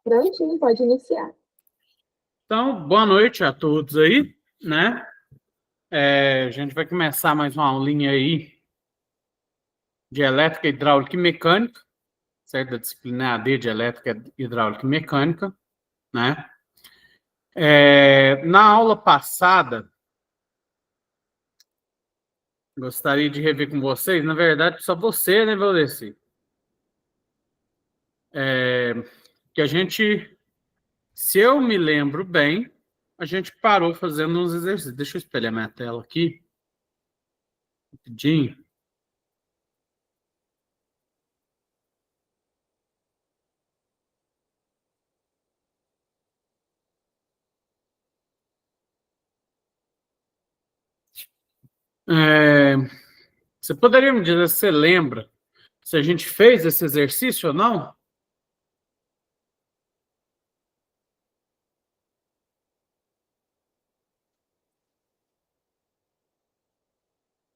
Prontinho, pode iniciar. Então, boa noite a todos aí, né? A gente vai começar mais uma aulinha aí de elétrica, hidráulica e mecânica, certo? Da disciplina AD de elétrica, hidráulica e mecânica, né? Na aula passada, gostaria de rever com vocês, na verdade, só você, né, Valdeci? Que a gente, se eu me lembro bem, a gente parou fazendo uns exercícios. Deixa eu espelhar minha tela aqui, rapidinho. É, Você poderia me dizer se você lembra se a gente fez esse exercício ou não?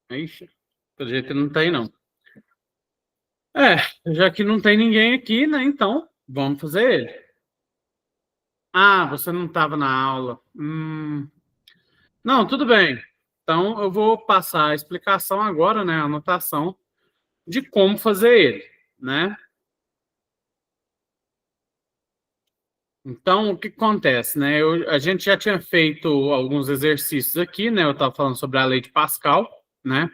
Ixi, pelo jeito não tem, não. Já que não tem ninguém aqui, né? Então, vamos fazer ele. Ah, você não estava na aula. Não, tudo bem. Então, eu vou passar a explicação agora, né? A anotação de como fazer ele, né? Então, o que acontece, né? A gente já tinha feito alguns exercícios aqui, né? Eu estava falando sobre a lei de Pascal, né?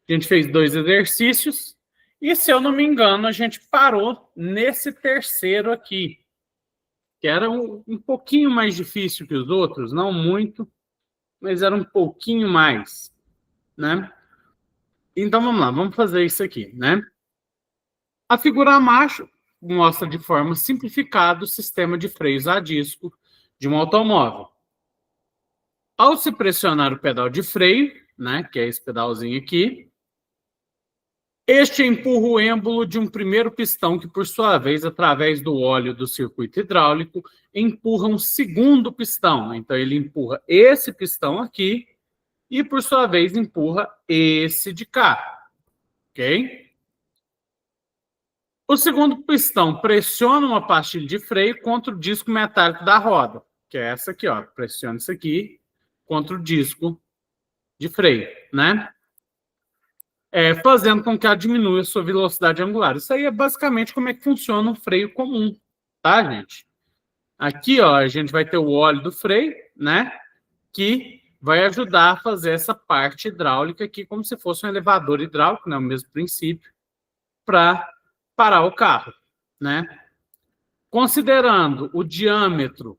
A gente fez 2 exercícios e, se eu não me engano, a gente parou nesse terceiro aqui, que era um pouquinho mais difícil que os outros, não muito, mas era um pouquinho mais, né? Então vamos lá, vamos fazer isso aqui, né? A figura abaixo mostra de forma simplificada o sistema de freios a disco de um automóvel. Ao se pressionar o pedal de freio, né, que é esse pedalzinho aqui, este empurra o êmbolo de um primeiro pistão que, por sua vez, através do óleo do circuito hidráulico, empurra um segundo pistão. Então, ele empurra esse pistão aqui e, por sua vez, empurra esse de cá. Ok? O segundo pistão pressiona uma pastilha de freio contra o disco metálico da roda, que é essa aqui, ó. Pressiona isso aqui contra o disco de freio, né? Fazendo com que ela diminua a sua velocidade angular. Isso aí é basicamente como é que funciona um freio comum, tá, gente? Aqui, ó, a gente vai ter o óleo do freio, né? Que vai ajudar a fazer essa parte hidráulica aqui, como se fosse um elevador hidráulico, né? O mesmo princípio, para parar o carro, né? Considerando o diâmetro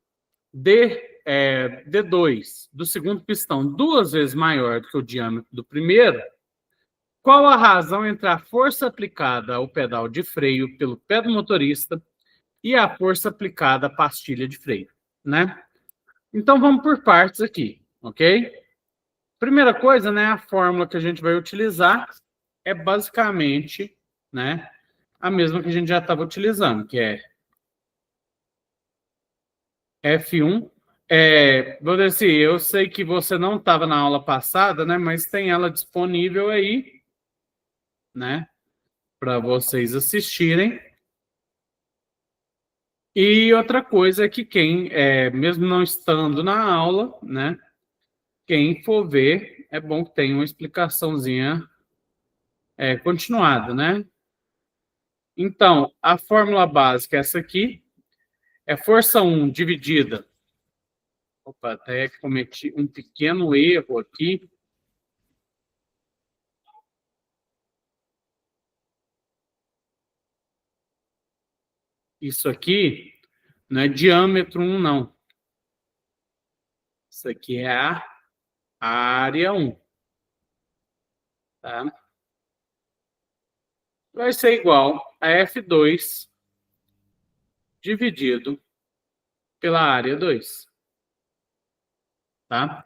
D2 do segundo pistão 2 vezes maior do que o diâmetro do primeiro, qual a razão entre a força aplicada ao pedal de freio pelo pé do motorista e a força aplicada à pastilha de freio, né? Então vamos por partes aqui, ok? Primeira coisa, né, a fórmula que a gente vai utilizar é basicamente, né, a mesma que a gente já estava utilizando, que é F1. Vou dizer assim, eu sei que você não estava na aula passada, né, mas tem ela disponível aí, né, para vocês assistirem. E outra coisa é que quem, mesmo não estando na aula, né, quem for ver, é bom que tenha uma explicaçãozinha continuada, né? Então, a fórmula básica é essa aqui, é força 1 dividida. Opa, até cometi um pequeno erro aqui. Isso aqui não é diâmetro 1, não. Isso aqui é a área 1. Tá? Vai ser igual a F2 dividido pela área 2. Tá?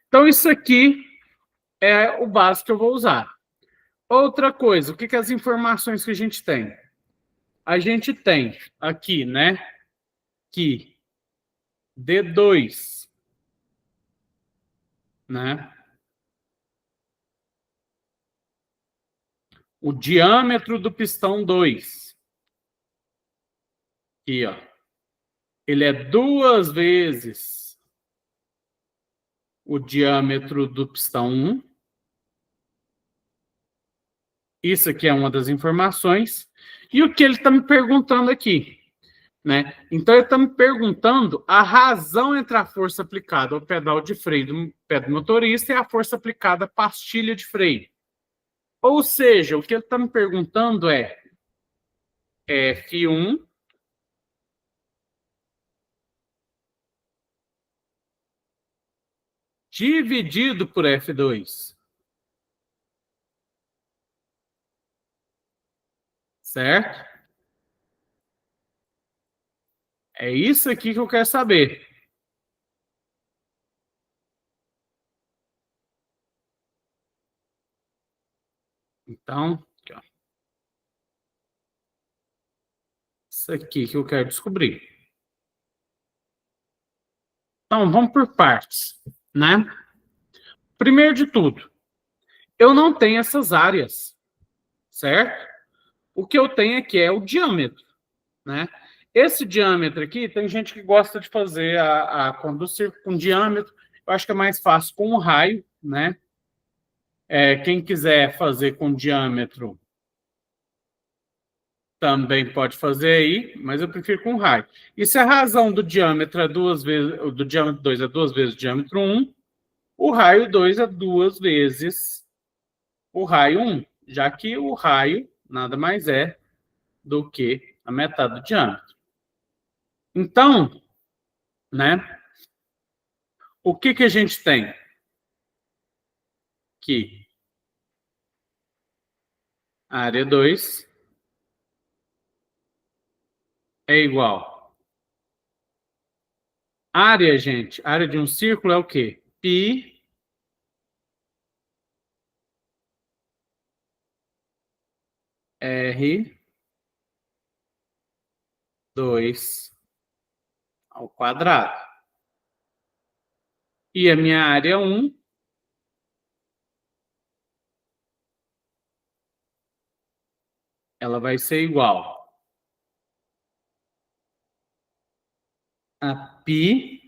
Então, isso aqui é o básico que eu vou usar. Outra coisa, o que as informações que a gente tem? A gente tem aqui, né, que D2, né, o diâmetro do pistão 2, aqui, ó, ele é 2 vezes o diâmetro do pistão 1. Isso aqui é uma das informações. E o que ele está me perguntando aqui? Né? Então, ele está me perguntando a razão entre a força aplicada ao pedal de freio do pé do motorista e a força aplicada à pastilha de freio. Ou seja, o que ele está me perguntando é F1 dividido por F2. Certo? É isso aqui que eu quero saber. Então, aqui, ó. Isso aqui que eu quero descobrir. Então, vamos por partes, né? Primeiro de tudo, eu não tenho essas áreas, certo? O que eu tenho aqui é o diâmetro, né? Esse diâmetro aqui, tem gente que gosta de fazer a conduzir com diâmetro. Eu acho que é mais fácil com um raio, né? Quem quiser fazer com diâmetro também pode fazer aí, mas eu prefiro com raio. E se a razão do diâmetro é 2 vezes, do diâmetro 2 é 2 vezes o diâmetro 1, o raio 2 é 2 vezes o raio 1, já que o raio nada mais é do que a metade do diâmetro. Então, né, o que que a gente tem? Que a área 2 é igual. Área, gente, área de um círculo é o quê? Π R 2 ao quadrado. E a minha área 1 ela vai ser igual a π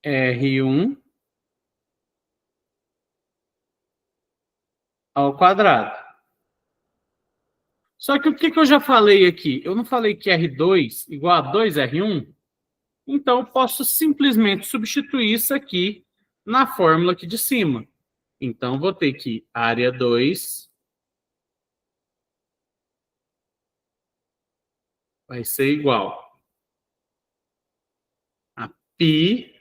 R1 ao quadrado. Só que o que eu já falei aqui? Eu não falei que R2 igual a 2R1? Então, eu posso simplesmente substituir isso aqui na fórmula aqui de cima. Então, vou ter que área 2 vai ser igual a π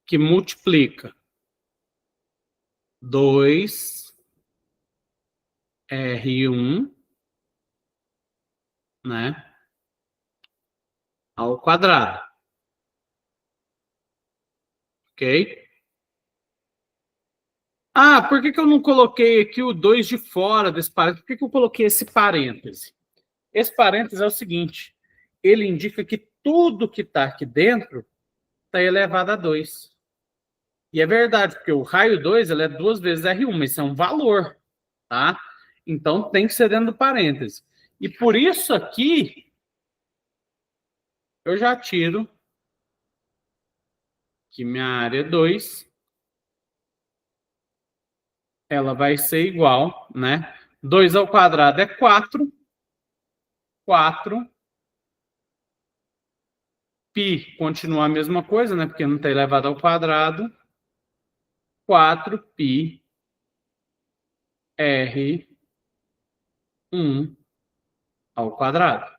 que multiplica 2R1, né, ao quadrado. Ok? Ah, por que eu não coloquei aqui o 2 de fora desse parênteses? Por que eu coloquei esse parêntese? Esse parêntese é o seguinte, ele indica que tudo que está aqui dentro está elevado a 2. E é verdade, porque o raio 2 ele é 2 vezes R1, mas isso é um valor, tá? Então tem que ser dentro do parêntese. E por isso aqui, eu já tiro que minha área 2 ela vai ser igual, né? 2 ao quadrado é 4. 4. Π continua a mesma coisa, né? Porque não está elevado ao quadrado. 4π R1 ao quadrado.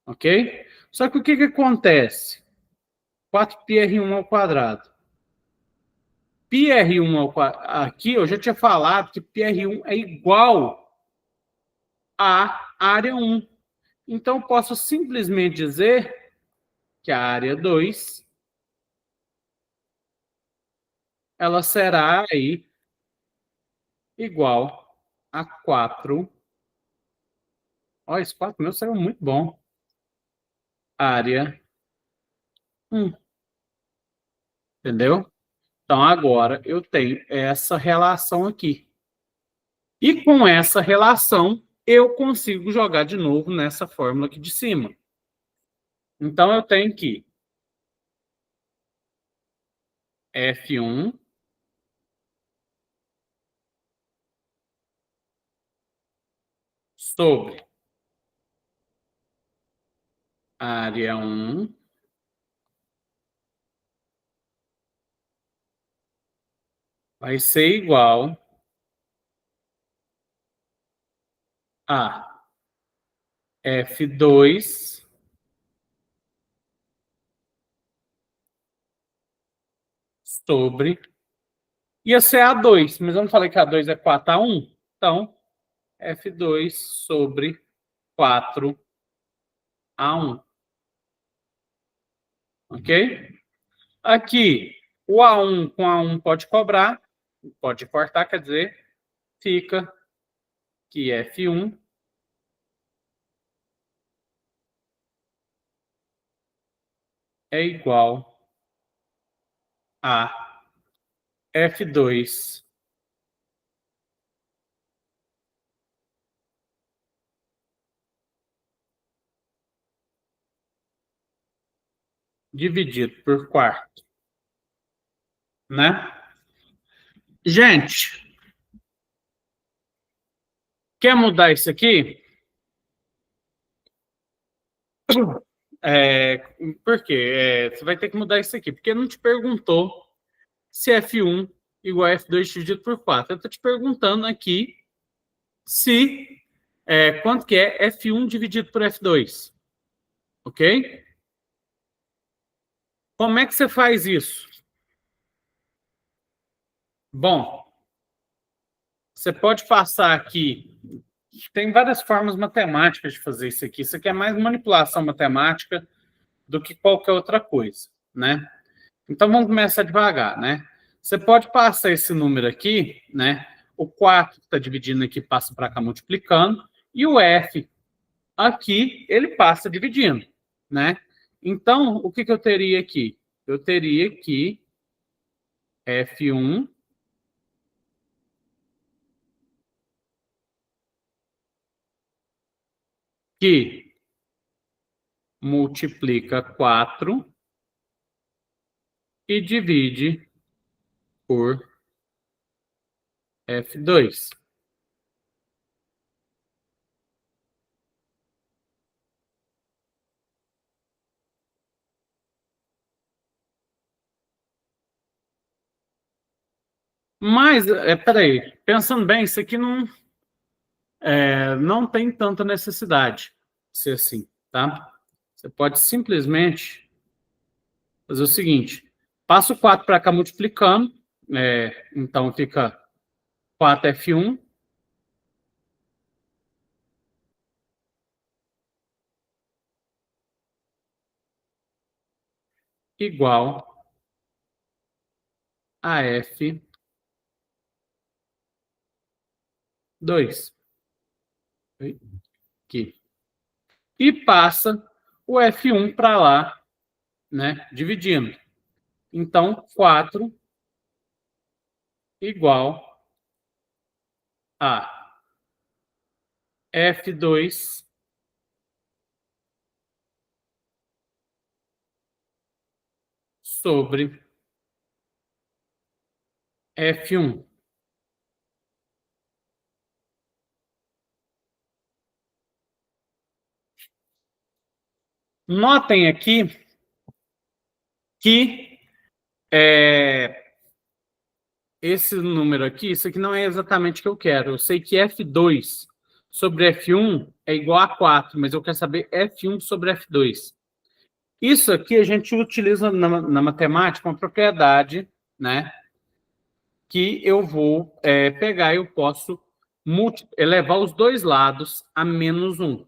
Ok? Só que o que acontece? 4πr1 ao quadrado. πr1 ao quadrado. Aqui eu já tinha falado que πr1 é igual à área 1. Então, eu posso simplesmente dizer que a área 2 ela será aí igual a 4. Olha, esse 4 meu saiu muito bom. Área 1. Entendeu? Então, agora eu tenho essa relação aqui. E com essa relação, eu consigo jogar de novo nessa fórmula aqui de cima. Então, eu tenho que F1 sobre área 1 vai ser igual a F2 sobre... Ia ser A2, mas eu não falei que A2 é 4A1? Então, F2 sobre 4A1. Ok? Aqui, o A1 com A1 pode cobrar, pode cortar, quer dizer, fica que F1 é igual a F2 dividido por quarto, né? Gente, quer mudar isso aqui? É, por quê? Você vai ter que mudar isso aqui, porque não te perguntou se F1 igual a F2 dividido por 4. Eu estou te perguntando aqui se quanto que é F1 dividido por F2. Ok? Como é que você faz isso? Bom, você pode passar aqui. Tem várias formas matemáticas de fazer isso aqui. Isso aqui é mais manipulação matemática do que qualquer outra coisa, né? Então vamos começar devagar, né? Você pode passar esse número aqui, né? O 4 que está dividindo aqui passa para cá multiplicando, e o F aqui ele passa dividindo, né? Então, o que eu teria aqui? Eu teria aqui F1 que multiplica 4 e divide por F2. Mas, peraí, pensando bem, isso aqui não tem tanta necessidade de ser assim, tá? Você pode simplesmente fazer o seguinte: passa o 4 para cá multiplicando, então fica 4F1 igual a F2. Aqui. E passa o F1 para lá, né? Dividindo. Então, 4 igual a F2 sobre F1. Notem aqui que esse número aqui, isso aqui não é exatamente o que eu quero. Eu sei que F2 sobre F1 é igual a 4, mas eu quero saber F1 sobre F2. Isso aqui a gente utiliza na matemática uma propriedade, né? Que eu vou pegar e eu posso elevar os dois lados a menos 1,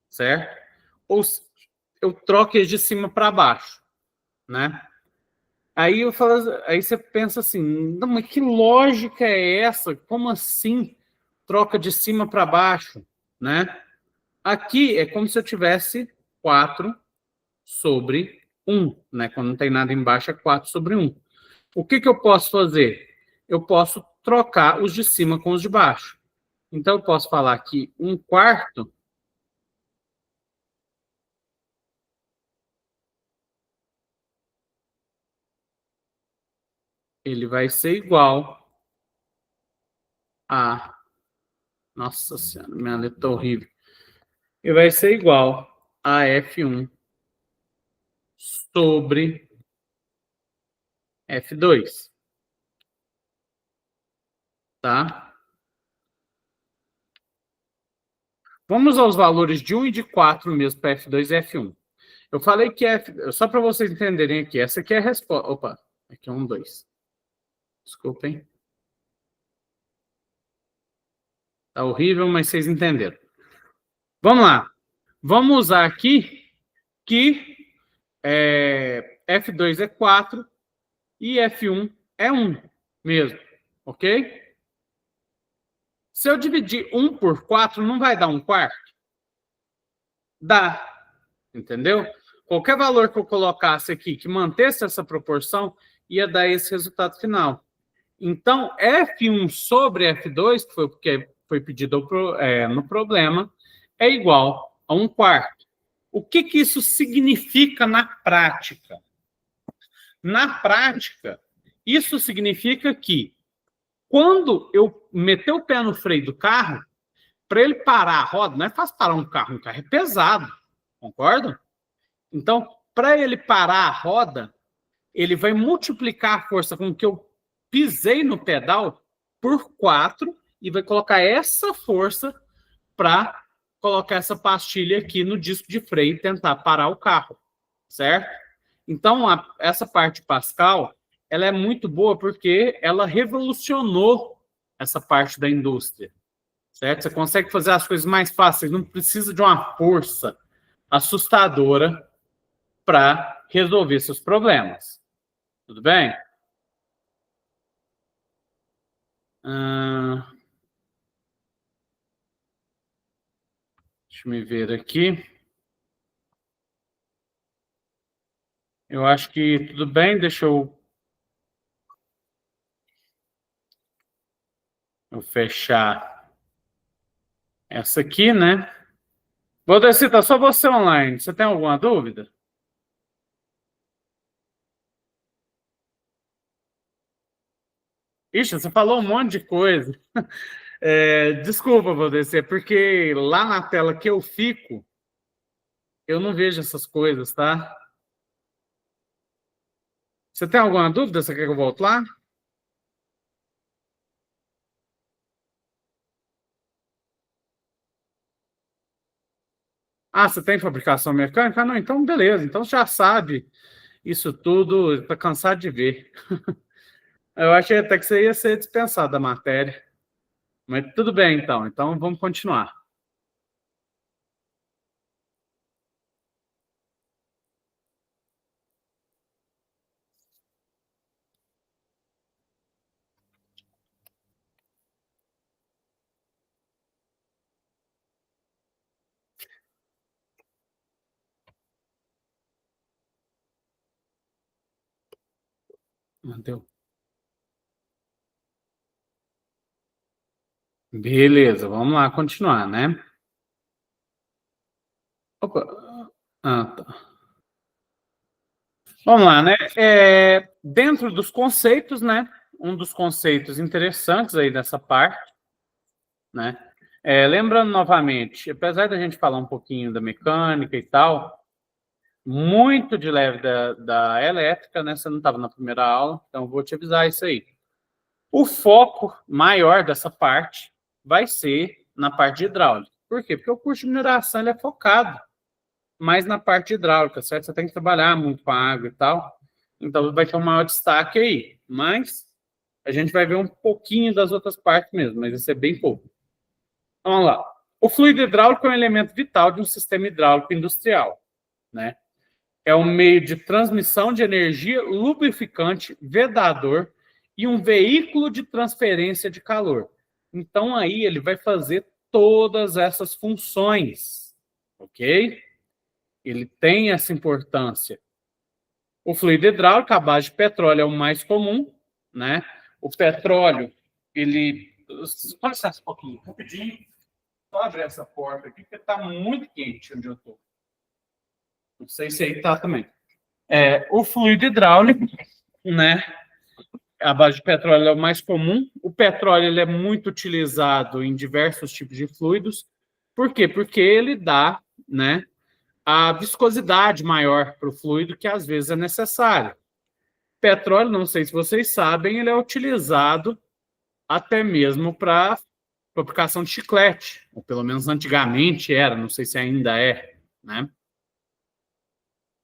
certo? Ou eu troco eles de cima para baixo, né? Aí eu falo, aí você pensa assim, não, mas que lógica é essa? Como assim troca de cima para baixo, né? Aqui é como se eu tivesse 4 sobre 1, né? Quando não tem nada embaixo é 4 sobre 1. O que eu posso fazer? Eu posso trocar os de cima com os de baixo. Então, eu posso falar que 1/4 ele vai ser igual a... Nossa Senhora, minha letra tá horrível. Ele vai ser igual a F1 sobre F2. Tá? Vamos aos valores de 1 e de 4 mesmo para F2 e F1. Eu falei que só para vocês entenderem aqui, essa aqui é a resposta. Opa, aqui é 1, 2. Desculpem. Tá horrível, mas vocês entenderam. Vamos lá. Vamos usar aqui que F2 é 4 e F1 é 1 mesmo, ok? Se eu dividir 1 por 4, não vai dar 1/4? Dá, entendeu? Qualquer valor que eu colocasse aqui que mantesse essa proporção, ia dar esse resultado final. Então, F1 sobre F2, que foi o que foi pedido no problema, é igual a 1/4. O que isso significa na prática? Na prática, isso significa que quando eu meter o pé no freio do carro, para ele parar a roda, não é fácil parar um carro é pesado, concorda? Então, para ele parar a roda, ele vai multiplicar a força com que eu pisei no pedal por 4 e vai colocar essa força para colocar essa pastilha aqui no disco de freio e tentar parar o carro, certo? Então, essa parte Pascal, ela é muito boa porque ela revolucionou essa parte da indústria, certo? Você consegue fazer as coisas mais fáceis, não precisa de uma força assustadora para resolver seus problemas. Tudo bem? Deixa eu ver aqui. Eu acho que tudo bem, deixa eu fechar essa aqui, né? Vou descer, tá só você online. Você tem alguma dúvida? Ixi, você falou um monte de coisa. Desculpa, vou descer, porque lá na tela que eu fico, eu não vejo essas coisas, tá? Você tem alguma dúvida? Você quer que eu volte lá? Ah, você tem fabricação mecânica? Ah, não, então beleza. Então já sabe isso tudo, está cansado de ver. Eu achei até que você ia ser dispensado da matéria. Mas tudo bem, então. Então vamos continuar. Deu. Beleza, vamos lá continuar, né? Opa. Ah, tá. Vamos lá, né? Dentro dos conceitos, né? Um dos conceitos interessantes aí dessa parte, né? Lembrando novamente, apesar da gente falar um pouquinho da mecânica e tal, muito de leve da elétrica, né? Você não estava na primeira aula, então vou te avisar isso aí. O foco maior dessa parte vai ser na parte de hidráulica. Por quê? Porque o curso de mineração ele é focado mais na parte hidráulica, certo? Você tem que trabalhar muito com a água e tal. Então vai ter um maior destaque aí. Mas a gente vai ver um pouquinho das outras partes mesmo, mas isso é bem pouco. Vamos lá. O fluido hidráulico é um elemento vital de um sistema hidráulico industrial, né? É um meio de transmissão de energia, lubrificante, vedador e um veículo de transferência de calor. Então, aí ele vai fazer todas essas funções, ok? Ele tem essa importância. O fluido hidráulico, a base de petróleo é o mais comum, né? O petróleo, ele... Com licença um pouquinho, rapidinho. Só abrir essa porta aqui, porque está muito quente onde eu estou. Não sei se aí está também. O fluido hidráulico, né? A base de petróleo é o mais comum. O petróleo ele é muito utilizado em diversos tipos de fluidos. Por quê? Porque ele dá, né, a viscosidade maior para o fluido que às vezes é necessário. Petróleo, não sei se vocês sabem, ele é utilizado até mesmo para fabricação de chiclete, ou pelo menos antigamente era, não sei se ainda é, né?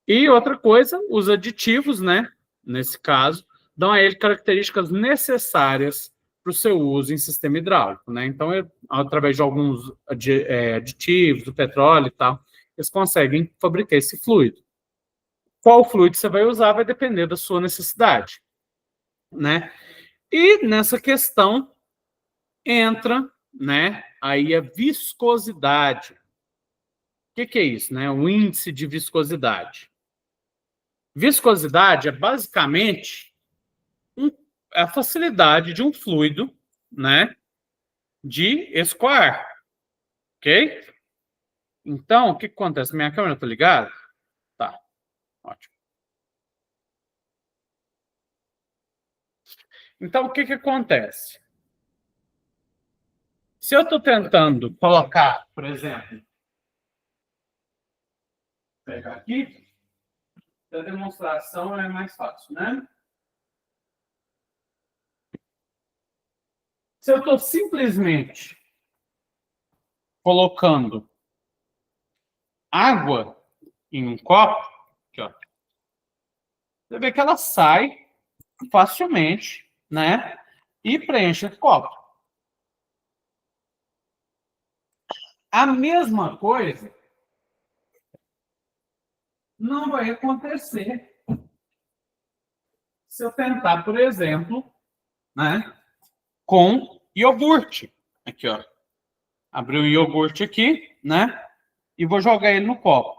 E outra coisa, os aditivos, né, nesse caso, dão a ele características necessárias para o seu uso em sistema hidráulico, né? Então, através de alguns aditivos, do petróleo e tal, eles conseguem fabricar esse fluido. Qual fluido você vai usar vai depender da sua necessidade, né? E nessa questão entra, né, aí a viscosidade. O que é isso, né? O índice de viscosidade. Viscosidade é basicamente a facilidade de um fluido, né, de escoar, ok? Então, o que acontece? Minha câmera está ligada? Tá, ótimo. Então, o que acontece? Se eu estou tentando colocar, por exemplo, pegar aqui, a demonstração é mais fácil, né? Se eu estou simplesmente colocando água em um copo, aqui, ó, você vê que ela sai facilmente, né? E preenche o copo. A mesma coisa não vai acontecer se eu tentar, por exemplo, né, com iogurte. Aqui, ó. Abri o iogurte aqui, né? E vou jogar ele no copo.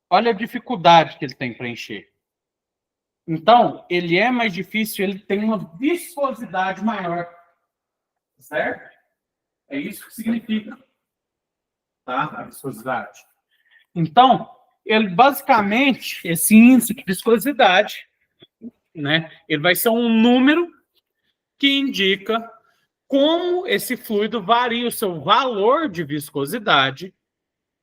Olha a dificuldade que ele tem para encher. Então, ele é mais difícil, ele tem uma viscosidade maior. Certo? É isso que significa, tá? A viscosidade. Então, ele basicamente, esse índice de viscosidade, né? Ele vai ser um número que indica como esse fluido varia o seu valor de viscosidade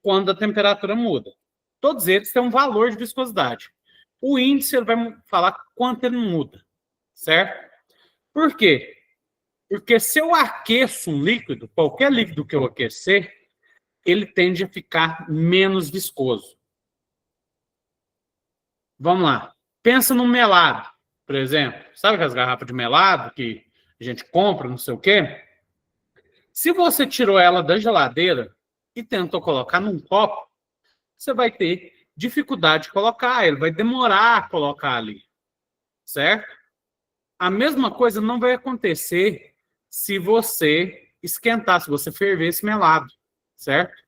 quando a temperatura muda. Todos eles têm um valor de viscosidade. O índice ele vai falar quanto ele muda, certo? Por quê? Porque se eu aqueço um líquido, qualquer líquido que eu aquecer, ele tende a ficar menos viscoso. Vamos lá. Pensa num melado, por exemplo. Sabe aquelas garrafas de melado que a gente compra, não sei o quê? Se você tirou ela da geladeira e tentou colocar num copo, você vai ter dificuldade de colocar, ele vai demorar a colocar ali, certo? A mesma coisa não vai acontecer se você esquentar, se você ferver esse melado, certo?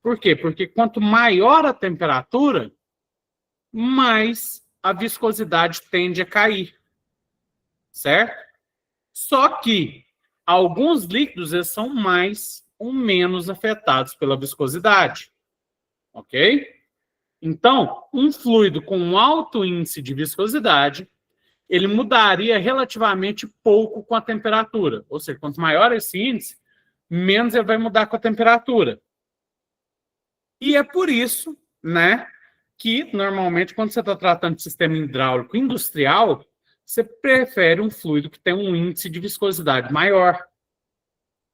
Por quê? Porque quanto maior a temperatura, mais a viscosidade tende a cair, certo? Só que alguns líquidos eles são mais ou menos afetados pela viscosidade, ok? Então, um fluido com um alto índice de viscosidade, ele mudaria relativamente pouco com a temperatura. Ou seja, quanto maior esse índice, menos ele vai mudar com a temperatura. E é por isso, né, que normalmente quando você está tratando de sistema hidráulico industrial, você prefere um fluido que tem um índice de viscosidade maior.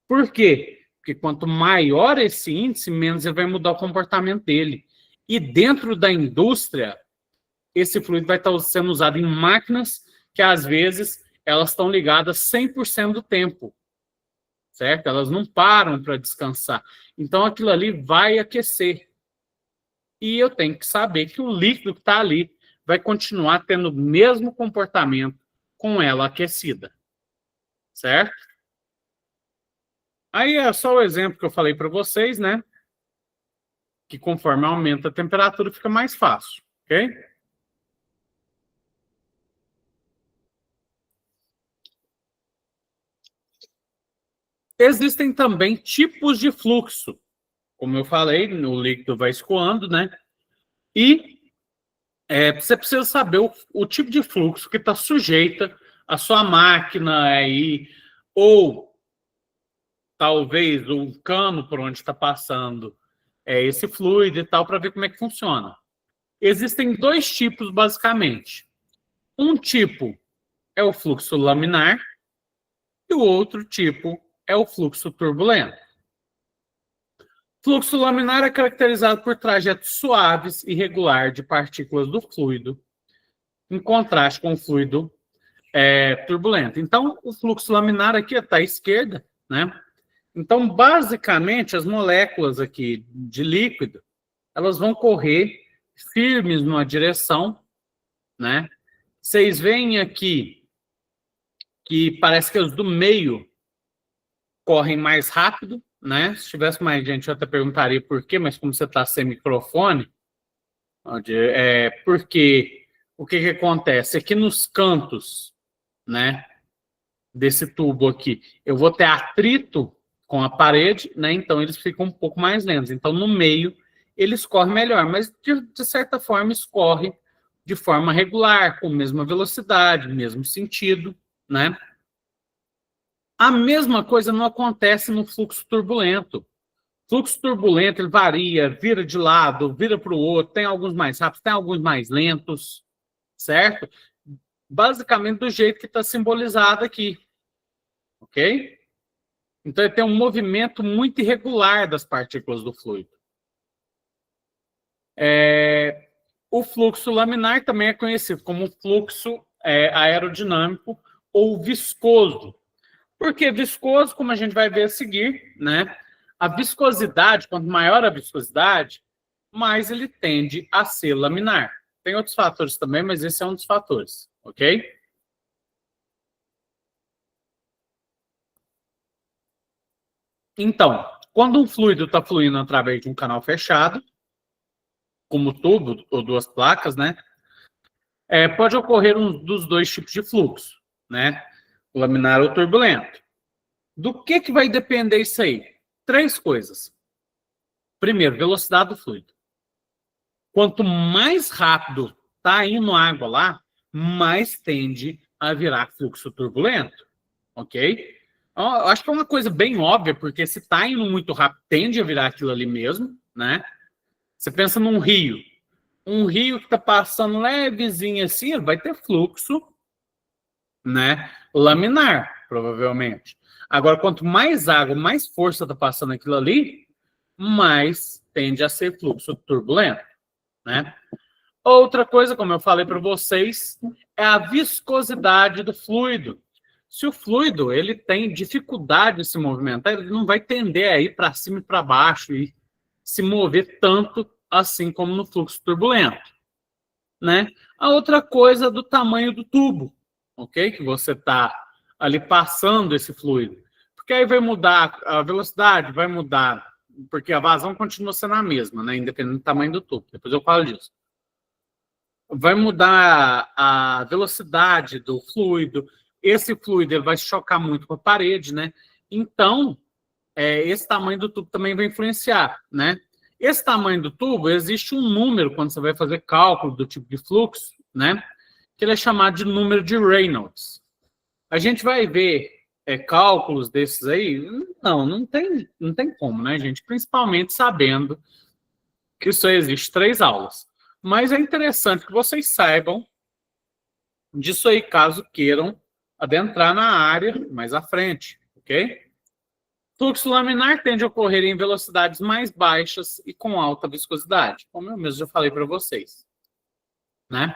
Por quê? Porque quanto maior esse índice, menos ele vai mudar o comportamento dele. E dentro da indústria, esse fluido vai estar sendo usado em máquinas que, às vezes, elas estão ligadas 100% do tempo, certo? Elas não param para descansar. Então, aquilo ali vai aquecer. E eu tenho que saber que o líquido que está ali vai continuar tendo o mesmo comportamento com ela aquecida, certo? Aí é só o exemplo que eu falei para vocês, né? Que conforme aumenta a temperatura, fica mais fácil, ok? Existem também tipos de fluxo. Como eu falei, o líquido vai escoando, né? E você precisa saber o tipo de fluxo que está sujeita a sua máquina aí, ou talvez um cano por onde está passando esse fluido e tal, para ver como é que funciona. Existem dois tipos, basicamente. Um tipo é o fluxo laminar e o outro tipo é o fluxo turbulento. Fluxo laminar é caracterizado por trajetos suaves e regular de partículas do fluido, em contraste com o fluido turbulento. Então, o fluxo laminar aqui está à esquerda, né? Então, basicamente, as moléculas aqui de líquido, elas vão correr firmes numa direção, né? Vocês veem aqui que parece que os do meio correm mais rápido, né? Se tivesse mais gente, eu até perguntaria por quê, mas como você está sem microfone, porque o que acontece? Aqui nos cantos, né, desse tubo aqui, eu vou ter atrito com a parede, né? Então eles ficam um pouco mais lentos. Então no meio eles correm melhor, mas de certa forma escorre de forma regular, com a mesma velocidade, mesmo sentido, né? A mesma coisa não acontece no fluxo turbulento. O fluxo turbulento ele varia, vira de lado, vira para o outro, tem alguns mais rápidos, tem alguns mais lentos, certo? Basicamente do jeito que está simbolizado aqui, ok? Então ele tem um movimento muito irregular das partículas do fluido. O fluxo laminar também é conhecido como fluxo aerodinâmico ou viscoso. Por que viscoso? Como a gente vai ver a seguir, né? A viscosidade, quanto maior a viscosidade, mais ele tende a ser laminar. Tem outros fatores também, mas esse é um dos fatores, ok? Então, quando um fluido está fluindo através de um canal fechado, como tubo ou duas placas, né? Pode ocorrer um dos dois tipos de fluxo, né? O laminar ou turbulento. Do que vai depender isso aí? Três coisas. Primeiro, velocidade do fluido. Quanto mais rápido está indo água lá, mais tende a virar fluxo turbulento, ok? Eu acho que é uma coisa bem óbvia, porque se está indo muito rápido, tende a virar aquilo ali mesmo, né? Você pensa num rio. Um rio que está passando levezinho assim, vai ter fluxo, né? Laminar, provavelmente. Agora, quanto mais água, mais força está passando aquilo ali, mais tende a ser fluxo turbulento, né? Outra coisa, como eu falei para vocês, é a viscosidade do fluido. Se o fluido ele tem dificuldade de se movimentar, ele não vai tender a ir para cima e para baixo e se mover tanto assim como no fluxo turbulento, né? A outra coisa é do tamanho do tubo, ok? Que você está ali passando esse fluido. Porque aí vai mudar a velocidade, vai mudar, porque a vazão continua sendo a mesma, né? Independente do tamanho do tubo. Depois eu falo disso. Vai mudar a velocidade do fluido. Esse fluido ele vai chocar muito com a parede, né? Então, esse tamanho do tubo também vai influenciar, né? Esse tamanho do tubo, existe um número quando você vai fazer cálculo do tipo de fluxo, né? Que ele é chamado de número de Reynolds. A gente vai ver cálculos desses aí? Não tem como, né, gente? Principalmente sabendo que só existe 3 aulas. Mas é interessante que vocês saibam disso aí, caso queiram adentrar na área mais à frente, ok? Fluxo laminar tende a ocorrer em velocidades mais baixas e com alta viscosidade, como eu mesmo já falei para vocês, né?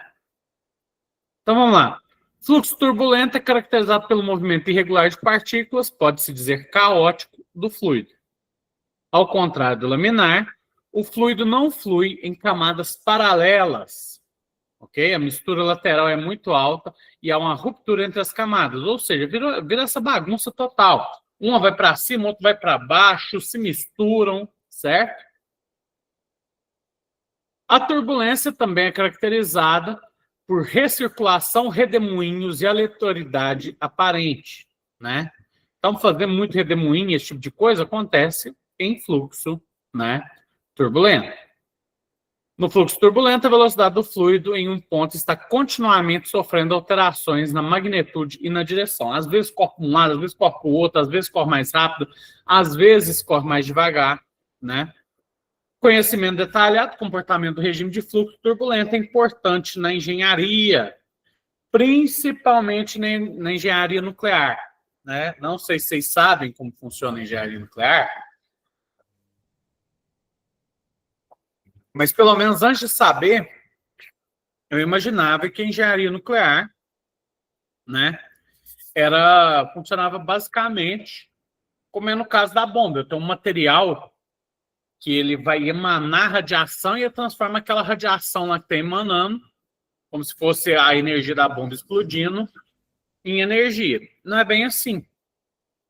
Então vamos lá. Fluxo turbulento é caracterizado pelo movimento irregular de partículas, pode-se dizer caótico, do fluido. Ao contrário do laminar, o fluido não flui em camadas paralelas, ok? A mistura lateral é muito alta e há uma ruptura entre as camadas, ou seja, vira essa bagunça total. Uma vai para cima, outra vai para baixo, se misturam, certo? A turbulência também é caracterizada por recirculação, redemoinhos e aleatoriedade aparente, né? Então, fazer muito redemoinho, esse tipo de coisa, acontece em fluxo, né, turbulento. No fluxo turbulento, a velocidade do fluido em um ponto está continuamente sofrendo alterações na magnitude e na direção. Às vezes corre para um lado, às vezes corre para o outro, às vezes corre mais rápido, às vezes corre mais devagar, né? Conhecimento detalhado do comportamento do regime de fluxo turbulento é importante na engenharia, principalmente na engenharia nuclear, né? Não sei se vocês sabem como funciona a engenharia nuclear, mas pelo menos antes de saber, eu imaginava que a engenharia nuclear, né, funcionava basicamente como é no caso da bomba. Eu tenho um material que ele vai emanar radiação e transforma aquela radiação lá que está emanando, como se fosse a energia da bomba explodindo, em energia. Não é bem assim.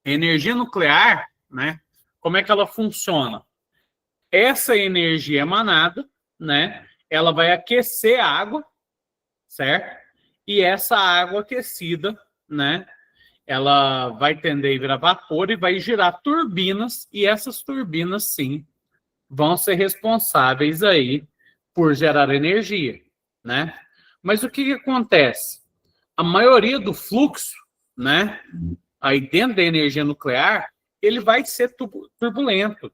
A energia nuclear, né, como é que ela funciona? Essa energia emanada, né, ela vai aquecer a água, certo? E essa água aquecida, né, ela vai tender a virar vapor e vai girar turbinas, e essas turbinas, sim, vão ser responsáveis aí por gerar energia, né? Mas o que acontece? A maioria do fluxo, né, aí dentro da energia nuclear, ele vai ser turbulento.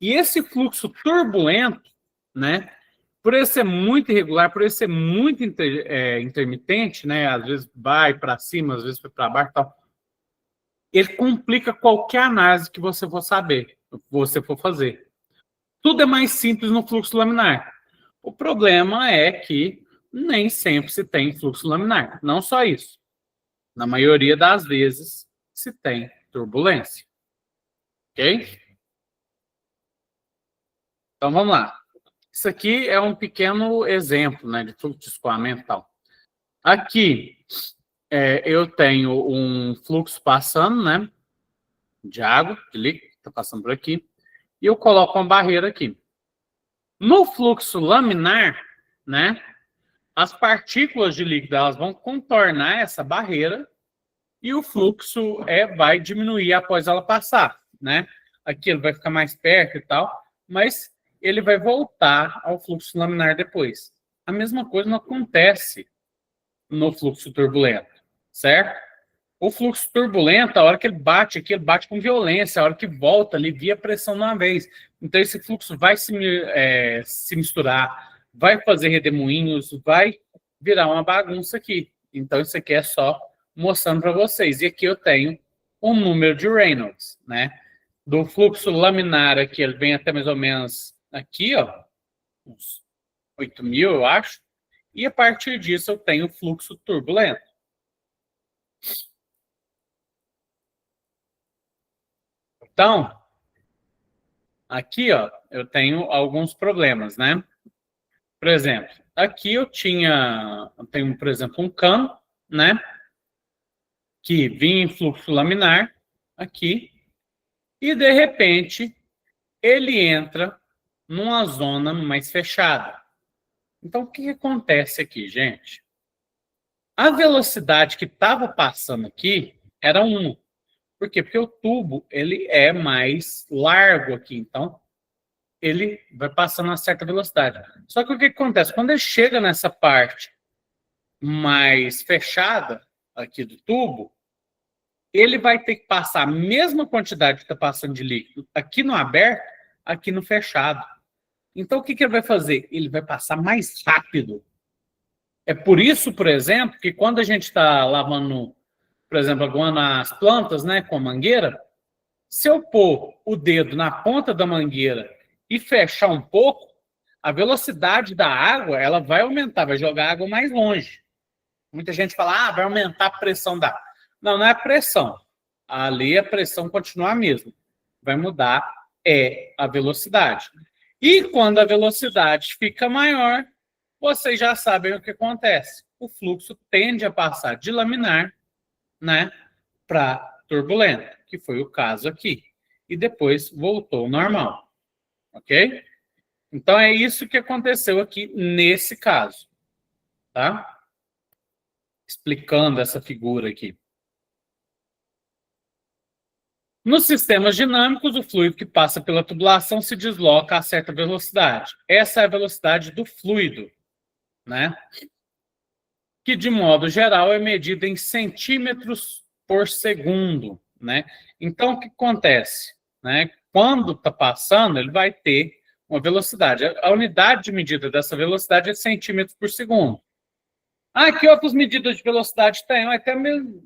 E esse fluxo turbulento, né, por ele ser muito irregular, por ele ser muito intermitente, né, às vezes vai para cima, às vezes vai para baixo, tal, ele complica qualquer análise que você for saber, que você for fazer. Tudo é mais simples no fluxo laminar. O problema é que nem sempre se tem fluxo laminar. Não só isso. Na maioria das vezes se tem turbulência. Ok? Então vamos lá. Isso aqui é um pequeno exemplo, né, de fluxo de escoamento e tal. Aqui eu tenho um fluxo passando, né, de água, de líquido, está passando por aqui, e eu coloco uma barreira aqui. No fluxo laminar, né, as partículas de líquido elas vão contornar essa barreira e o fluxo vai diminuir após ela passar, né? Aqui ele vai ficar mais perto e tal, mas ele vai voltar ao fluxo laminar depois. A mesma coisa não acontece no fluxo turbulento, certo? O fluxo turbulento, a hora que ele bate aqui, ele bate com violência, a hora que volta, alivia a pressão de uma vez. Então, esse fluxo vai se misturar, vai fazer redemoinhos, vai virar uma bagunça aqui. Então, isso aqui é só mostrando para vocês. E aqui eu tenho um número de Reynolds, né? Do fluxo laminar aqui, ele vem até mais ou menos aqui, ó, uns 8.000, eu acho. E a partir disso eu tenho fluxo turbulento. Então, aqui, ó, eu tenho alguns problemas, né? Por exemplo, aqui eu tenho, por exemplo, um cano, né? Que vinha em fluxo laminar, aqui, e de repente ele entra numa zona mais fechada. Então, o que acontece aqui, gente? A velocidade que estava passando aqui era 1. Por quê? Porque o tubo ele é mais largo aqui, então ele vai passando a certa velocidade. Só que o que acontece? Quando ele chega nessa parte mais fechada aqui do tubo, ele vai ter que passar a mesma quantidade que está passando de líquido aqui no aberto, aqui no fechado. Então, o que ele vai fazer? Ele vai passar mais rápido. É por isso, por exemplo, que quando a gente está lavando, por exemplo, aguando as plantas, né, com a mangueira, se eu pôr o dedo na ponta da mangueira e fechar um pouco, a velocidade da água ela vai aumentar, vai jogar a água mais longe. Muita gente fala, vai aumentar a pressão da água. Não, não é a pressão. Ali a pressão continua a mesma. Vai mudar a velocidade. E quando a velocidade fica maior, vocês já sabem o que acontece. O fluxo tende a passar de laminar, né, para turbulento, que foi o caso aqui. E depois voltou ao normal. Ok? Então, é isso que aconteceu aqui nesse caso. Tá? Explicando essa figura aqui. Nos sistemas dinâmicos, o fluido que passa pela tubulação se desloca a certa velocidade. Essa é a velocidade do fluido, né? Que, de modo geral, é medida em centímetros por segundo, né? Então, o que acontece? Né? Quando está passando, ele vai ter uma velocidade. A unidade de medida dessa velocidade é centímetros por segundo. Ah, que outras medidas de velocidade tem? Vai ter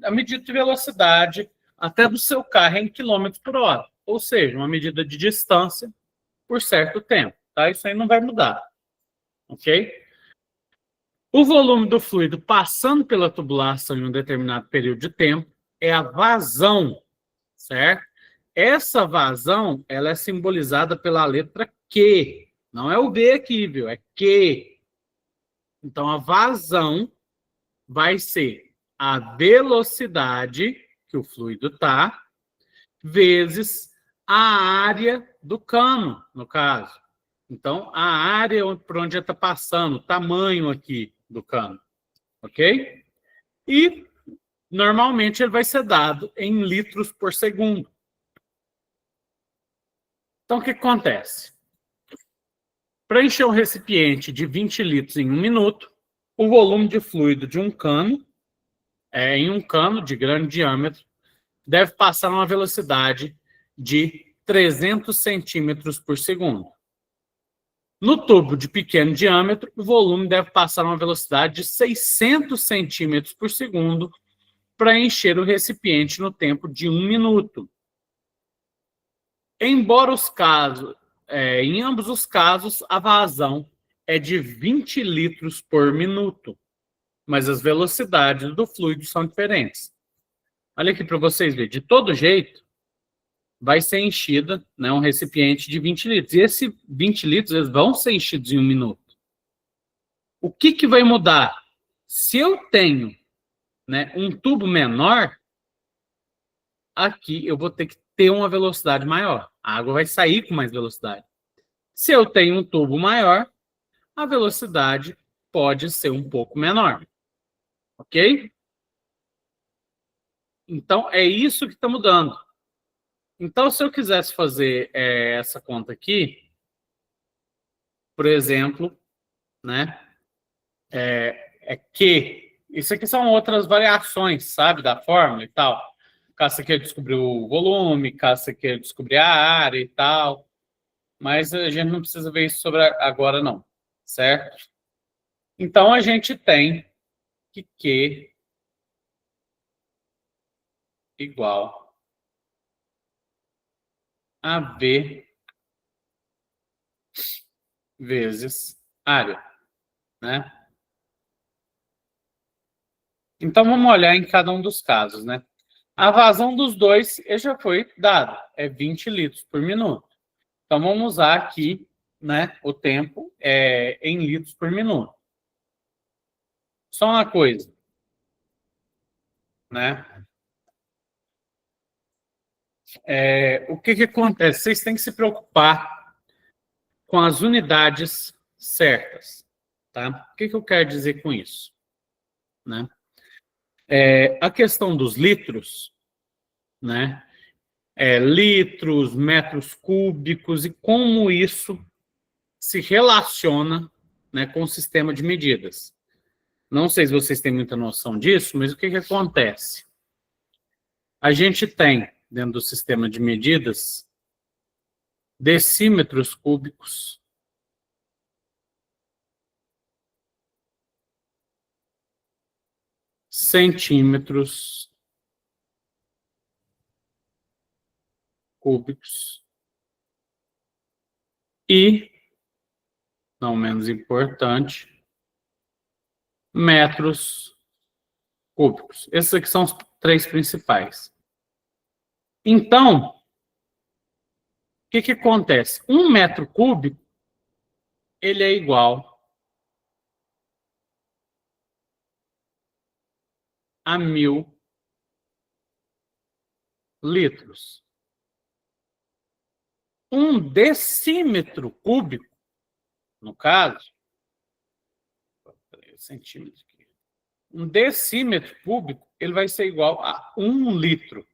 a medida de velocidade até do seu carro em quilômetros por hora. Ou seja, uma medida de distância por certo tempo. Tá? Isso aí não vai mudar. Ok? O volume do fluido passando pela tubulação em um determinado período de tempo é a vazão, certo? Essa vazão, ela é simbolizada pela letra Q. Não é o B aqui, viu? É Q. Então, a vazão vai ser a velocidade que o fluido está, vezes a área do cano, no caso. Então, a área por onde está passando, o tamanho aqui do cano, ok? E, normalmente, ele vai ser dado em litros por segundo. Então, o que acontece? Para encher um recipiente de 20 litros em 1 minuto, o volume de fluido de um cano, em um cano de grande diâmetro, deve passar a uma velocidade de 300 centímetros por segundo. No tubo de pequeno diâmetro, o volume deve passar a uma velocidade de 600 centímetros por segundo para encher o recipiente no tempo de 1 minuto. Embora em ambos os casos, a vazão é de 20 litros por minuto, mas as velocidades do fluido são diferentes. Olha aqui para vocês verem, de todo jeito, vai ser enchida, né, um recipiente de 20 litros. E esses 20 litros eles vão ser enchidos em 1 minuto. O que vai mudar? Se eu tenho, né, um tubo menor, aqui eu vou ter que ter uma velocidade maior. A água vai sair com mais velocidade. Se eu tenho um tubo maior, a velocidade pode ser um pouco menor. Ok? Então, é isso que está mudando. Então, se eu quisesse fazer essa conta aqui, por exemplo, né, que isso aqui são outras variações, sabe, da fórmula e tal. Caso você queira descobrir o volume, caso você queira descobrir a área e tal. Mas a gente não precisa ver isso sobre agora, não. Certo? Então, a gente tem que Q igual a V vezes área, né? Então, vamos olhar em cada um dos casos, né? A vazão dos dois já foi dada, é 20 litros por minuto. Então, vamos usar aqui, né, o tempo em litros por minuto. Só uma coisa, né? O que acontece? Vocês têm que se preocupar com as unidades certas, tá? O que eu quero dizer com isso? Né? A questão dos litros, né? Litros, metros cúbicos e como isso se relaciona, né, com o sistema de medidas. Não sei se vocês têm muita noção disso, mas o que acontece? A gente tem, dentro do sistema de medidas, decímetros cúbicos, centímetros cúbicos e, não menos importante, metros cúbicos. Esses aqui são os três principais. Então, o que acontece? 1 metro cúbico, ele é igual a 1000 litros. 1 decímetro cúbico, no caso, centímetro aqui. 1 decímetro cúbico, ele vai ser igual a 1 litro.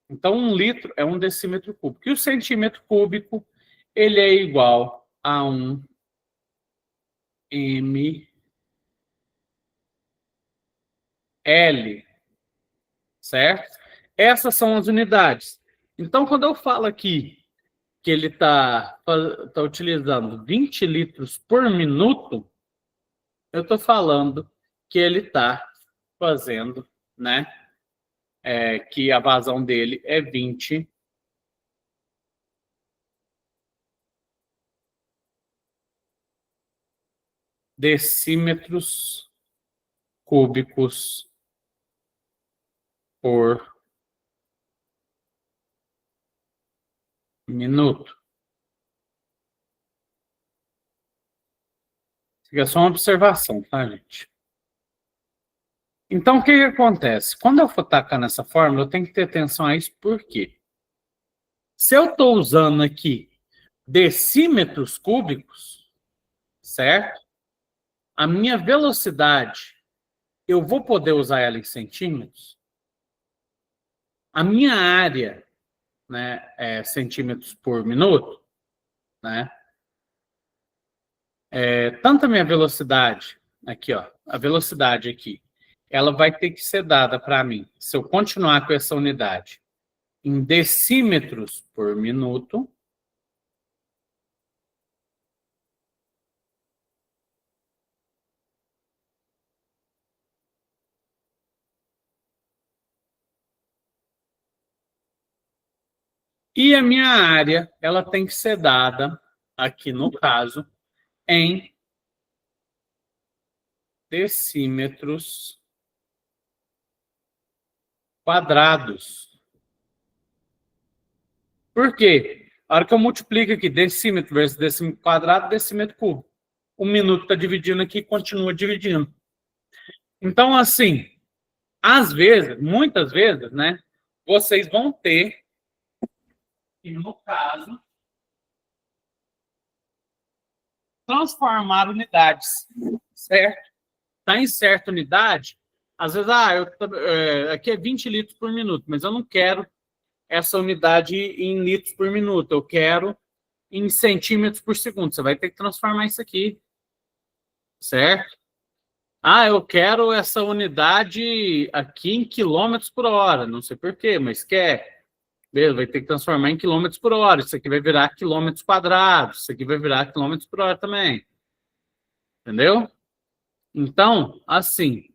Então, 1 litro é 1 decímetro cúbico. E o centímetro cúbico, ele é igual a 1 ml, certo? Essas são as unidades. Então, quando eu falo aqui que ele está utilizando 20 litros por minuto, eu estou falando que ele está fazendo, né? Que a vazão dele é 20 decímetros cúbicos por minuto. Fica só uma observação, tá, gente? Então, o que que acontece? Quando eu for tacar nessa fórmula, eu tenho que ter atenção a isso, por quê? Se eu estou usando aqui decímetros cúbicos, certo? A minha velocidade, eu vou poder usar ela em centímetros? A minha área, né, é centímetros por minuto, né? Tanto a minha velocidade, aqui, ó, a velocidade aqui, ela vai ter que ser dada para mim, se eu continuar com essa unidade, em decímetros por minuto. E a minha área, ela tem que ser dada, aqui no caso, em decímetros quadrados. Por quê? A hora que eu multiplico aqui decímetro vezes decímetro quadrado, decímetro cúbico. O minuto está dividindo aqui e continua dividindo. Então, assim, às vezes, muitas vezes, né, vocês vão ter, e no caso, transformar unidades, certo? Está em certa unidade, às vezes, aqui é 20 litros por minuto, mas eu não quero essa unidade em litros por minuto, eu quero em centímetros por segundo. Você vai ter que transformar isso aqui, certo? Eu quero essa unidade aqui em quilômetros por hora, não sei por quê, mas quer. Beleza, vai ter que transformar em quilômetros por hora. Isso aqui vai virar quilômetros quadrados, isso aqui vai virar quilômetros por hora também. Entendeu? Então, assim,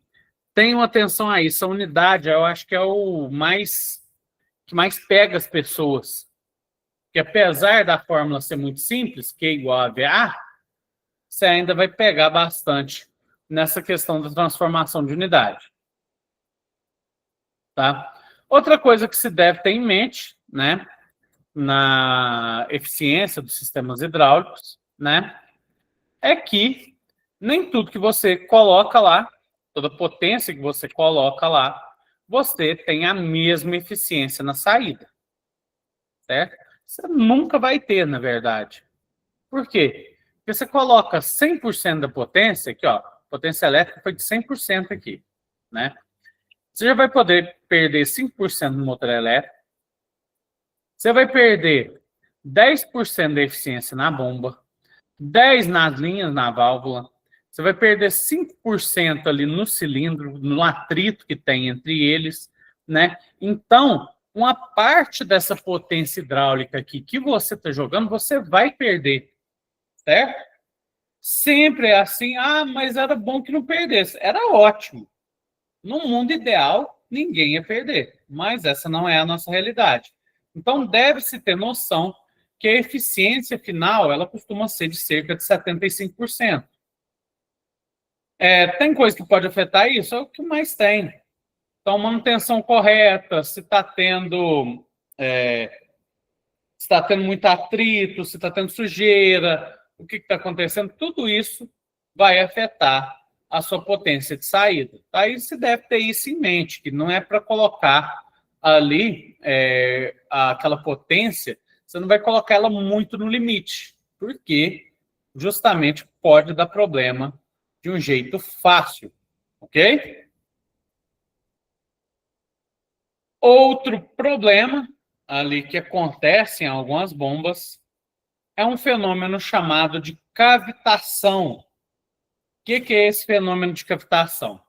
tenham atenção a isso. A unidade, eu acho que é o que mais pega as pessoas. Que apesar da fórmula ser muito simples, Q igual a VA, você ainda vai pegar bastante nessa questão da transformação de unidade. Tá? Outra coisa que se deve ter em mente, né, na eficiência dos sistemas hidráulicos, né, é que nem tudo que você coloca lá, toda potência que você coloca lá, você tem a mesma eficiência na saída, certo? Você nunca vai ter, na verdade. Por quê? Porque você coloca 100% da potência, aqui, ó, potência elétrica foi de 100% aqui, né? Você já vai poder perder 5% no motor elétrico, você vai perder 10% da eficiência na bomba, 10% nas linhas, na válvula, você vai perder 5% ali no cilindro, no atrito que tem entre eles, né? Então, uma parte dessa potência hidráulica aqui que você está jogando, você vai perder, certo? Sempre é assim, mas era bom que não perdesse. Era ótimo. No mundo ideal, ninguém ia perder, mas essa não é a nossa realidade. Então, deve-se ter noção que a eficiência final, ela costuma ser de cerca de 75%. Tem coisa que pode afetar isso? É o que mais tem. Então, manutenção correta, se está tendo muito atrito, se está tendo sujeira, o que está acontecendo, tudo isso vai afetar a sua potência de saída. Aí se deve ter isso em mente, que não é para colocar ali aquela potência, você não vai colocar ela muito no limite, porque justamente pode dar problema de um jeito fácil, ok? Outro problema ali que acontece em algumas bombas é um fenômeno chamado de cavitação. O que é esse fenômeno de cavitação?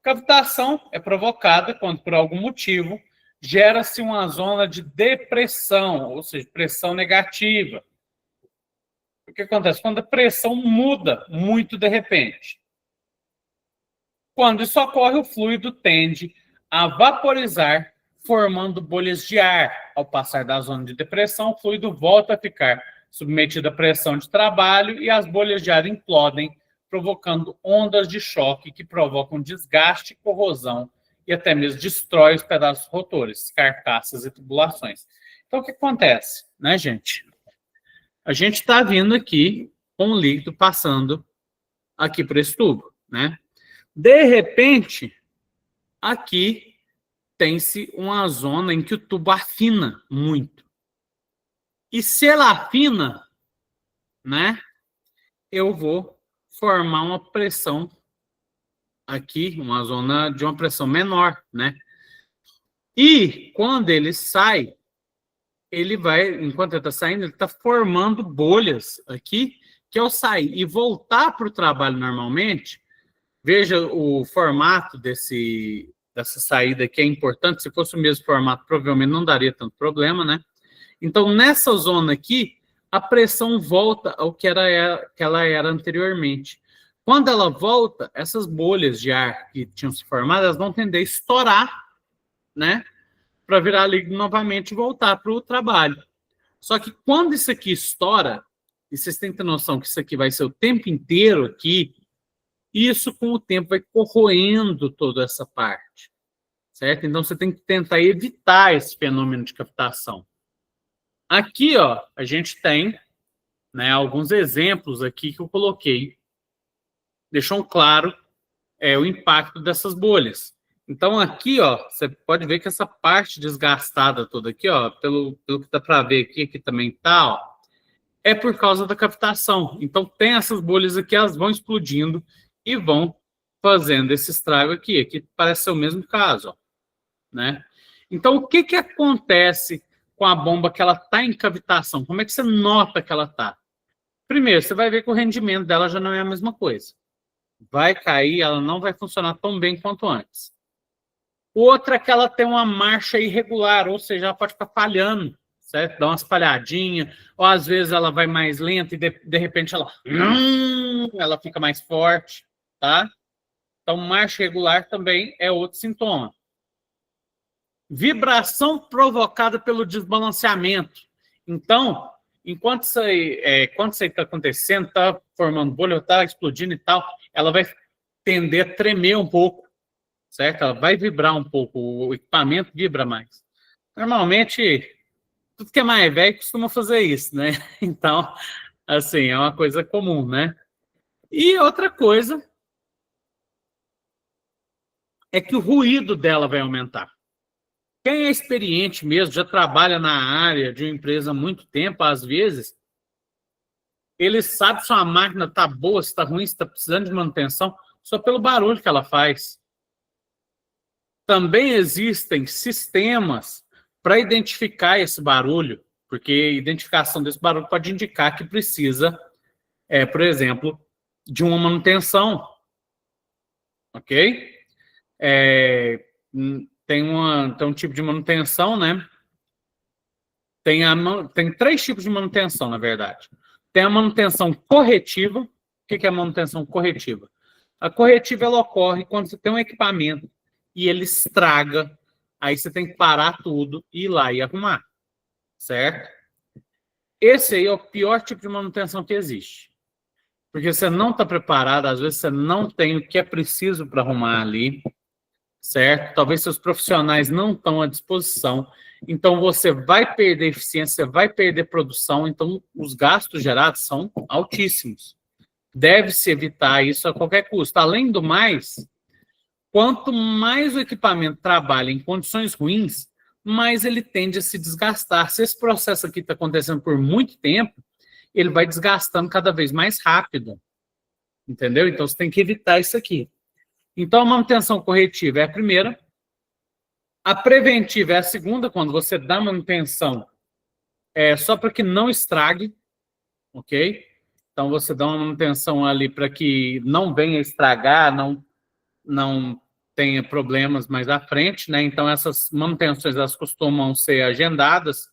Cavitação é provocada quando, por algum motivo, gera-se uma zona de depressão, ou seja, pressão negativa. O que acontece? Quando a pressão muda muito de repente. Quando isso ocorre, o fluido tende a vaporizar, formando bolhas de ar. Ao passar da zona de depressão, o fluido volta a ficar submetido à pressão de trabalho e as bolhas de ar implodem, provocando ondas de choque que provocam desgaste, corrosão e até mesmo destrói os pedaços rotores, carcaças e tubulações. Então, o que acontece, né, gente? A gente está vindo aqui com o líquido passando aqui por esse tubo, né? De repente, aqui tem-se uma zona em que o tubo afina muito. E se ela afina, né, eu vou formar uma pressão aqui, uma zona de uma pressão menor, né? E quando ele sai, ele vai, enquanto ele está saindo, ele está formando bolhas aqui, que ao sair e voltar para o trabalho normalmente, veja o formato dessa saída aqui é importante. Se fosse o mesmo formato, provavelmente não daria tanto problema, né? Então, nessa zona aqui, a pressão volta ao que ela era anteriormente. Quando ela volta, essas bolhas de ar que tinham se formado, elas vão tender a estourar, né? Para virar líquido novamente e voltar para o trabalho. Só que quando isso aqui estoura, e vocês têm que ter noção que isso aqui vai ser o tempo inteiro aqui, isso com o tempo vai corroendo toda essa parte, certo? Então você tem que tentar evitar esse fenômeno de cavitação. Aqui, ó, a gente tem, né, alguns exemplos aqui que eu coloquei, deixam claro o impacto dessas bolhas. Então aqui, ó, você pode ver que essa parte desgastada toda aqui, ó, pelo que dá para ver aqui também tá, ó, é por causa da cavitação. Então tem essas bolhas aqui, elas vão explodindo e vão fazendo esse estrago aqui. Aqui parece ser o mesmo caso, ó, né? Então o que acontece com a bomba que ela está em cavitação? Como é que você nota que ela está? Primeiro, você vai ver que o rendimento dela já não é a mesma coisa. Vai cair, ela não vai funcionar tão bem quanto antes. Outra é que ela tem uma marcha irregular, ou seja, ela pode ficar falhando, certo? Dá umas falhadinhas, ou às vezes ela vai mais lenta e de repente ela fica mais forte, tá? Então, marcha irregular também é outro sintoma. Vibração provocada pelo desbalanceamento. Então, enquanto isso aí está acontecendo, está formando bolha, está explodindo e tal, ela vai tender a tremer um pouco, certo? Ela vai vibrar um pouco, o equipamento vibra mais. Normalmente, tudo que é mais velho costuma fazer isso, né? Então, assim, é uma coisa comum, né? E outra coisa é que o ruído dela vai aumentar. Quem é experiente mesmo, já trabalha na área de uma empresa há muito tempo, às vezes, ele sabe se uma máquina está boa, se está ruim, se está precisando de manutenção, só pelo barulho que ela faz. Também existem sistemas para identificar esse barulho, porque a identificação desse barulho pode indicar que precisa, por exemplo, de uma manutenção. Ok? Tem um tipo de manutenção, né? Tem 3 tipos de manutenção, na verdade. Tem a manutenção corretiva. O que é a manutenção corretiva? A corretiva ela ocorre quando você tem um equipamento e ele estraga, aí você tem que parar tudo e ir lá e arrumar, certo? Esse aí é o pior tipo de manutenção que existe. Porque você não está preparado, às vezes você não tem o que é preciso para arrumar ali, certo? Talvez seus profissionais não estão à disposição, então você vai perder eficiência, você vai perder produção, então os gastos gerados são altíssimos. Deve-se evitar isso a qualquer custo. Além do mais, quanto mais o equipamento trabalha em condições ruins, mais ele tende a se desgastar. Se esse processo aqui está acontecendo por muito tempo, ele vai desgastando cada vez mais rápido. Entendeu? Então, você tem que evitar isso aqui. Então, a manutenção corretiva é a primeira. A preventiva é a segunda, quando você dá manutenção, só para que não estrague, ok? Então, você dá uma manutenção ali para que não venha estragar, não tenha problemas mais à frente, né? Então, essas manutenções, elas costumam ser agendadas.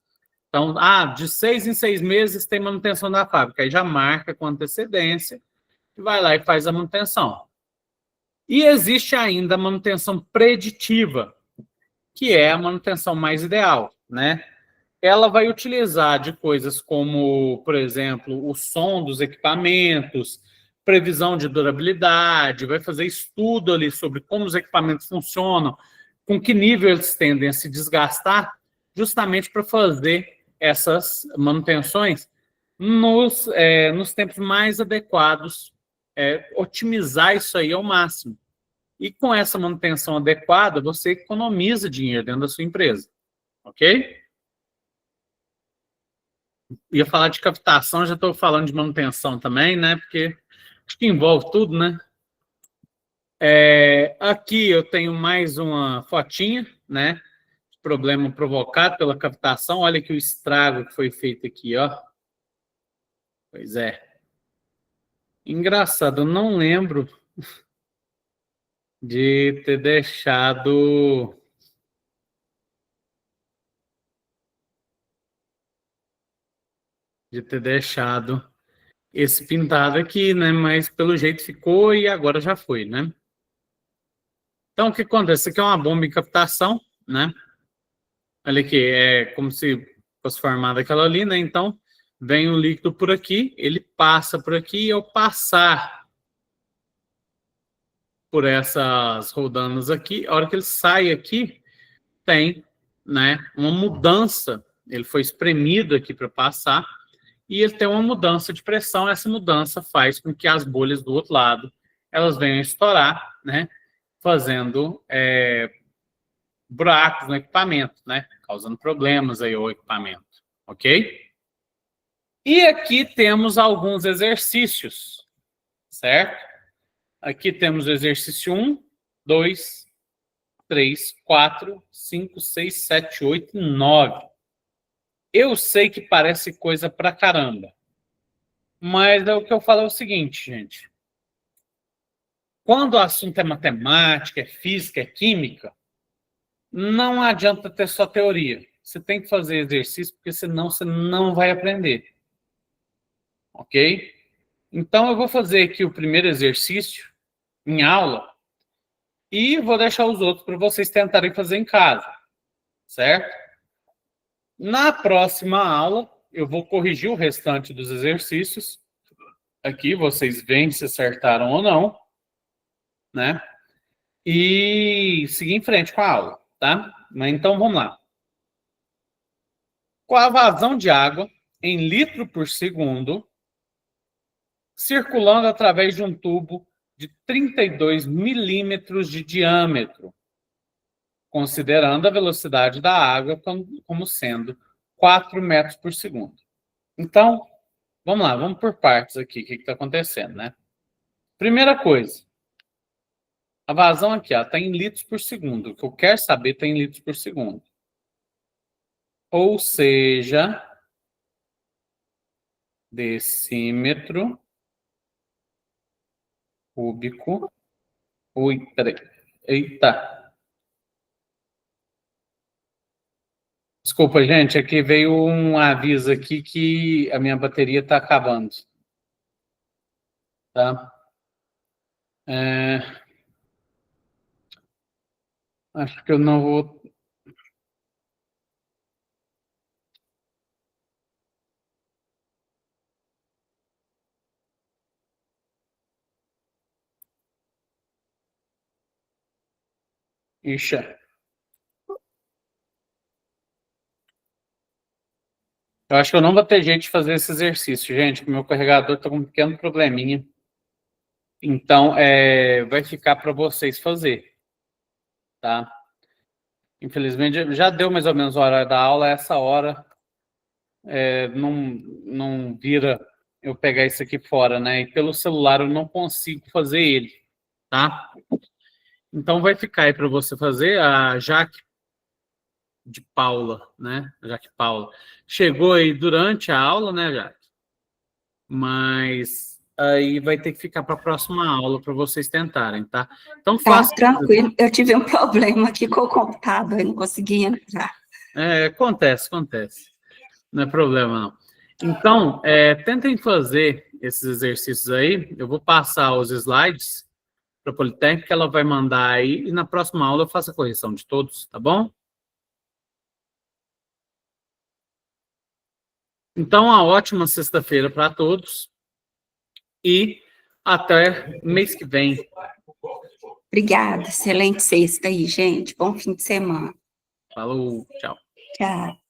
Então, de 6 em 6 meses tem manutenção da fábrica. Aí já marca com antecedência e vai lá e faz a manutenção. E existe ainda a manutenção preditiva, que é a manutenção mais ideal, né? Ela vai utilizar de coisas como, por exemplo, o som dos equipamentos, previsão de durabilidade, vai fazer estudo ali sobre como os equipamentos funcionam, com que nível eles tendem a se desgastar, justamente para fazer essas manutenções nos tempos mais adequados, otimizar isso aí ao máximo. E com essa manutenção adequada, você economiza dinheiro dentro da sua empresa, ok? Ia falar de captação, já estou falando de manutenção também, né? Porque acho que envolve tudo, né? Aqui eu tenho mais uma fotinha, né? Problema provocado pela captação. Olha aqui o estrago que foi feito aqui, ó. Pois é. Engraçado, eu não lembro de ter deixado esse pintado aqui, né? Mas pelo jeito ficou e agora já foi, né? Então, o que acontece? Isso aqui é uma bomba em captação, né? Olha aqui, é como se fosse formada aquela ali, né? Então, vem o líquido por aqui, ele passa por aqui e ao passar por essas rodanas aqui, a hora que ele sai aqui, tem, né, uma mudança. Ele foi espremido aqui para passar e ele tem uma mudança de pressão. Essa mudança faz com que as bolhas do outro lado elas venham a estourar, né? Fazendo buracos no equipamento, né? Causando problemas aí ao equipamento, ok? E aqui temos alguns exercícios, certo? Aqui temos o exercício 1, 2, 3, 4, 5, 6, 7, 8 e 9. Eu sei que parece coisa pra caramba, mas o que eu falo é o seguinte, gente. Quando o assunto é matemática, é física, é química, não adianta ter só teoria. Você tem que fazer exercício, porque senão você não vai aprender. Ok? Então, eu vou fazer aqui o primeiro exercício em aula e vou deixar os outros para vocês tentarem fazer em casa. Certo? Na próxima aula, eu vou corrigir o restante dos exercícios. Aqui, vocês veem se acertaram ou não. Né? E seguir em frente com a aula, tá? Mas então, vamos lá. Com a vazão de água em litro por segundo, circulando através de um tubo de 32 milímetros de diâmetro, considerando a velocidade da água como sendo 4 metros por segundo. Então, vamos lá, vamos por partes aqui, o que está acontecendo, né? Primeira coisa, a vazão aqui está em litros por segundo. O que eu quero saber está em litros por segundo. Ou seja, decímetro cúbico. Ui, peraí. Eita. Desculpa, gente, aqui veio um aviso aqui que a minha bateria está acabando. Tá? Acho que eu não vou... Ixi. Eu acho que eu não vou ter jeito de fazer esse exercício, gente. Meu carregador está com um pequeno probleminha. Então, vai ficar para vocês fazer. Tá? Infelizmente, já deu mais ou menos a hora da aula. Essa hora não vira eu pegar isso aqui fora, né? E pelo celular eu não consigo fazer ele, tá? Então, vai ficar aí para você fazer. A Jaque de Paula, né? Jaque Paula. Chegou aí durante a aula, né, Jaque? Mas aí vai ter que ficar para a próxima aula para vocês tentarem, tá? Então Tá, faça. tranquilo. Eu tive um problema aqui com o computador, eu não conseguia entrar. Acontece. Não é problema, não. Então, tentem fazer esses exercícios aí. Eu vou passar os slides para a Politécnica, ela vai mandar aí, e na próxima aula eu faço a correção de todos, tá bom? Então, uma ótima sexta-feira para todos e até mês que vem. Obrigada, excelente sexta aí, gente. Bom fim de semana. Falou, tchau. Tchau.